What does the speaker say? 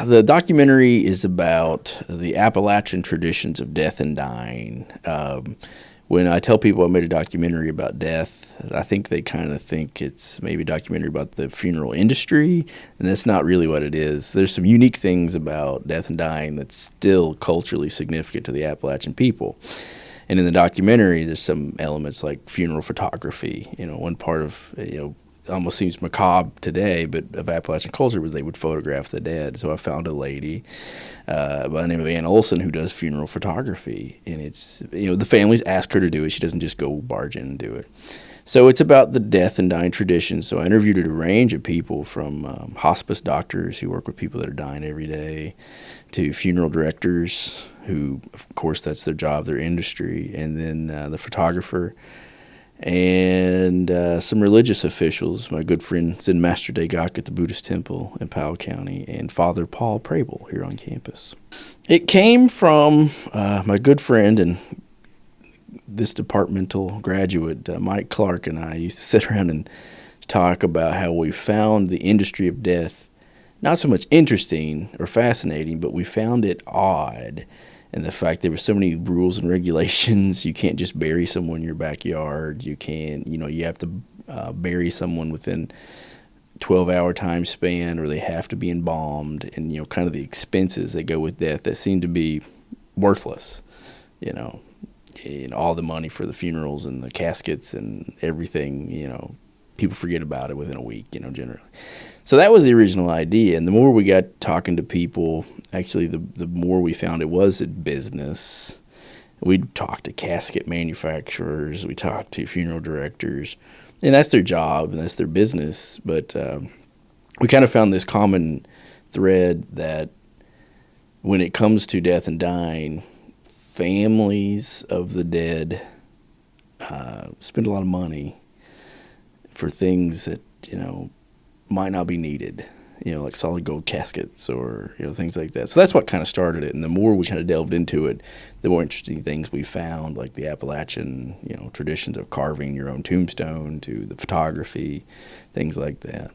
The documentary is about the Appalachian traditions of death and dying. When I tell people I made a documentary about death, I think they kind of think it's maybe a documentary about the funeral industry, and that's not really what it is. There's some unique things about death and dying that's still culturally significant to the Appalachian people. And in the documentary, there's some elements like funeral photography. One part of, almost seems macabre today, but of Appalachian culture was they would photograph the dead. So I found a lady by the name of Ann Olson who does funeral photography. And it's, the families ask her to do it. She doesn't just go barge in and do it. So it's about the death and dying traditions. So I interviewed a range of people from hospice doctors who work with people that are dying every day to funeral directors who, of course, that's their job, their industry, and then the photographer, and some religious officials, my good friend Zen Master Degak at the Buddhist Temple in Powell County, and Father Paul Prabel here on campus. It came from my good friend and this departmental graduate, Mike Clark, and I used to sit around and talk about how we found the industry of death not so much interesting or fascinating, but we found it odd. And the fact there were so many rules and regulations. You can't just bury someone in your backyard. You can't, you have to bury someone within 12-hour time span, or they have to be embalmed, and, kind of the expenses that go with death that seem to be worthless, and all the money for the funerals and the caskets and everything, people forget about it within a week, generally. So that was the original idea, and the more we got talking to people, actually the more we found it was a business. We'd talk to casket manufacturers, we talked to funeral directors, and that's their job and that's their business. But we kind of found this common thread that when it comes to death and dying, families of the dead spend a lot of money for things that, might not be needed, like solid gold caskets or, things like that. So that's what kind of started it. And the more we kind of delved into it, the more interesting things we found, like the Appalachian, traditions of carving your own tombstone to the photography, things like that.